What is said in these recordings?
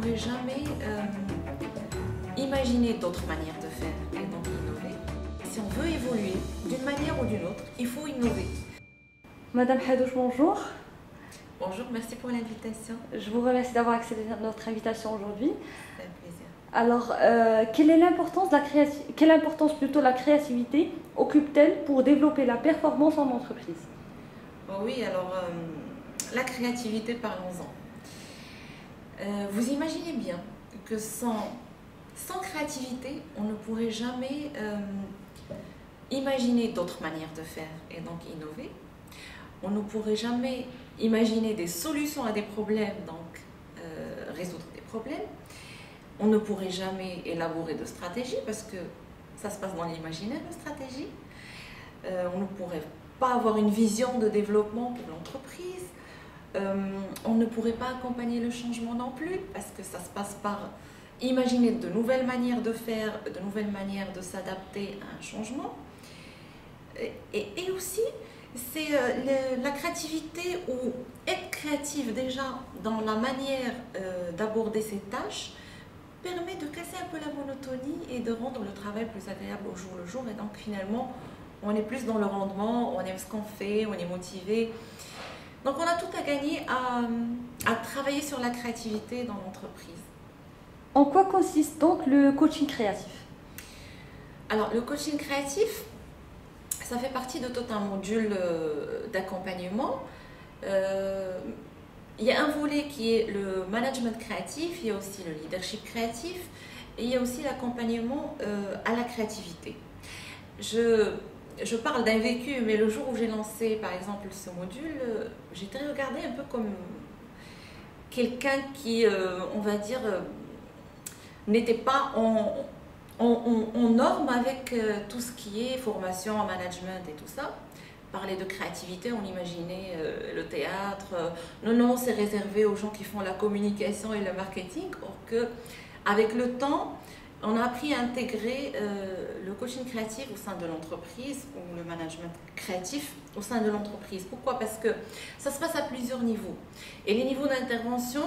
pourrait jamais imaginer d'autres manières de faire et donc innover. Si on veut évoluer d'une manière ou d'une autre, il faut innover. Madame Hadouche, bonjour. Bonjour, merci pour l'invitation. Je vous remercie d'avoir accepté notre invitation aujourd'hui. C'est un plaisir. Alors, quelle importance plutôt la créativité occupe-t-elle pour développer la performance en entreprise? Oui, alors la créativité, parlons-en. Vous imaginez bien que sans créativité, on ne pourrait jamais imaginer d'autres manières de faire et donc innover. On ne pourrait jamais imaginer des solutions à des problèmes, donc résoudre des problèmes. On ne pourrait jamais élaborer de stratégie parce que ça se passe dans l'imaginaire, la stratégie. On ne pourrait pas avoir une vision de développement pour l'entreprise. On ne pourrait pas accompagner le changement non plus parce que ça se passe par imaginer de nouvelles manières de faire, de nouvelles manières de s'adapter à un changement. Et aussi, c'est la créativité ou être créative déjà dans la manière d'aborder ces tâches permet de casser un peu la monotonie et de rendre le travail plus agréable au jour le jour. Et donc finalement, on est plus dans le rendement, on aime ce qu'on fait, on est motivé. Donc on a tout à gagner à travailler sur la créativité dans l'entreprise. En quoi consiste donc le coaching créatif? Alors le coaching créatif, ça fait partie de tout un module d'accompagnement. Il y a un volet qui est le management créatif, il y a aussi le leadership créatif et il y a aussi l'accompagnement à la créativité. Je parle d'un vécu, mais le jour où j'ai lancé par exemple ce module, j'étais regardée un peu comme quelqu'un qui, on va dire, n'était pas en norme avec tout ce qui est formation, management et tout ça. Parler de créativité, on imaginait le théâtre. Non, c'est réservé aux gens qui font la communication et le marketing. Or que, avec le temps, on a appris à intégrer le coaching créatif au sein de l'entreprise ou le management créatif au sein de l'entreprise. Pourquoi? Parce que ça se passe à plusieurs niveaux. Et les niveaux d'intervention,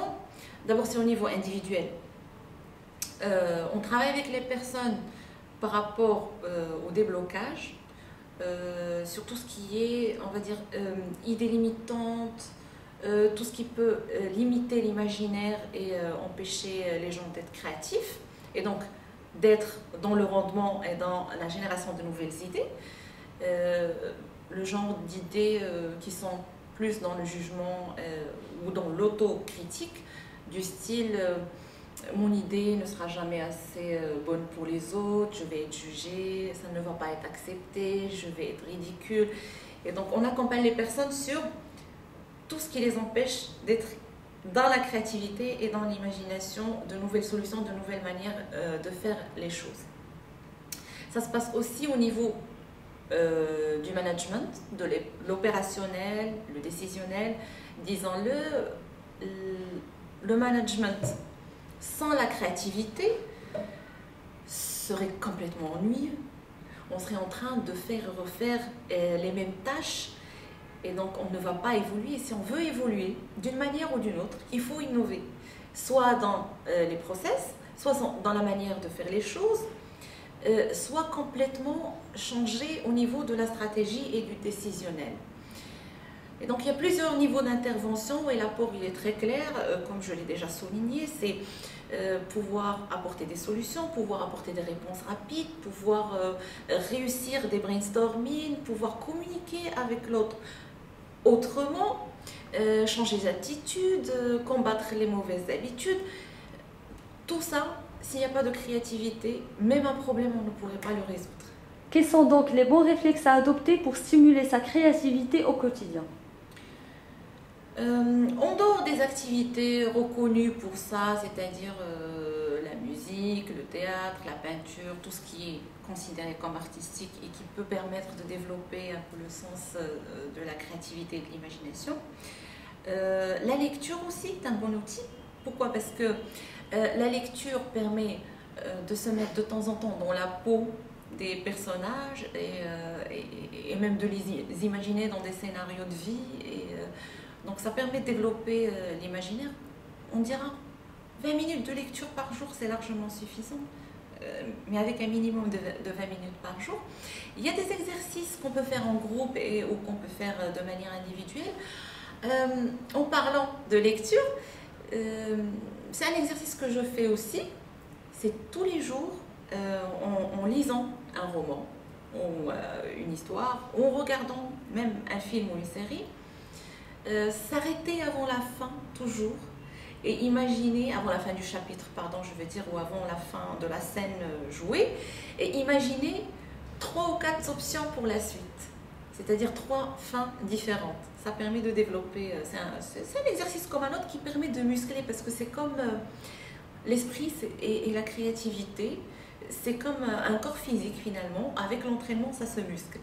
d'abord c'est au niveau individuel. On travaille avec les personnes par rapport au déblocage, sur tout ce qui est, on va dire, idées limitantes, tout ce qui peut limiter l'imaginaire et empêcher les gens d'être créatifs et donc d'être dans le rendement et dans la génération de nouvelles idées. Le genre d'idées qui sont plus dans le jugement ou dans l'autocritique, du style mon idée ne sera jamais assez bonne pour les autres, je vais être jugée, ça ne va pas être accepté, je vais être ridicule. Et donc on accompagne les personnes sur tout ce qui les empêche d'être dans la créativité et dans l'imagination de nouvelles solutions, de nouvelles manières de faire les choses. Ça se passe aussi au niveau du management, de l'opérationnel, le décisionnel. Disons-le, le management sans la créativité serait complètement ennuyeux. On serait en train de faire et refaire les mêmes tâches et donc on ne va pas évoluer. Si on veut évoluer d'une manière ou d'une autre, il faut innover, soit dans les process, soit dans la manière de faire les choses, soit complètement changer au niveau de la stratégie et du décisionnel. Et donc il y a plusieurs niveaux d'intervention et l'apport il est très clair, comme je l'ai déjà souligné, c'est pouvoir apporter des solutions, pouvoir apporter des réponses rapides, pouvoir réussir des brainstorming, pouvoir communiquer avec l'autre autrement, changer d'attitude, combattre les mauvaises habitudes. Tout ça, s'il n'y a pas de créativité, même un problème on ne pourrait pas le résoudre. Quels sont donc les bons réflexes à adopter pour stimuler sa créativité au quotidien? En dehors des activités reconnues pour ça, c'est-à-dire la musique, le théâtre, la peinture, tout ce qui est considéré comme artistique et qui peut permettre de développer un peu le sens de la créativité et de l'imagination. La lecture aussi est un bon outil. Pourquoi? Parce que la lecture permet de se mettre de temps en temps dans la peau des personnages et même de les imaginer dans des scénarios de vie. Donc ça permet de développer l'imaginaire. On dira 20 minutes de lecture par jour, c'est largement suffisant, mais avec un minimum de 20 minutes par jour. Il y a des exercices qu'on peut faire en groupe ou qu'on peut faire de manière individuelle. En parlant de lecture, c'est un exercice que je fais aussi, c'est tous les jours, en lisant un roman, ou une histoire, ou en regardant même un film ou une série, s'arrêter avant la fin, toujours, et imaginer, avant la fin du chapitre, pardon, je veux dire, ou avant la fin de la scène jouée, et imaginer 3 ou 4 options pour la suite, c'est-à-dire 3 fins différentes. Ça permet de développer, c'est un exercice comme un autre qui permet de muscler, parce que c'est comme l'esprit et la créativité, c'est comme un corps physique finalement, avec l'entraînement ça se muscle.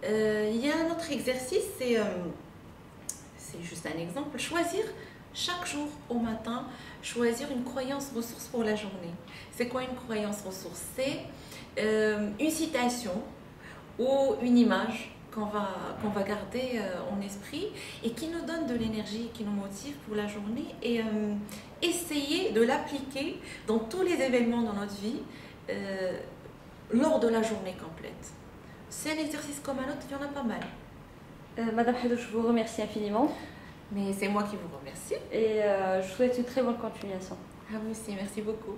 Il y a un autre exercice, c'est juste un exemple, choisir chaque jour au matin, choisir une croyance ressource pour la journée. C'est quoi une croyance ressource? C'est une citation ou une image qu'on va garder en esprit et qui nous donne de l'énergie, qui nous motive pour la journée, et essayer de l'appliquer dans tous les événements dans notre vie lors de la journée complète. C'est un exercice comme un autre, il y en a pas mal. Madame Hadouk, je vous remercie infiniment. Mais c'est moi qui vous remercie. Et je vous souhaite une très bonne continuation. À vous aussi, merci beaucoup.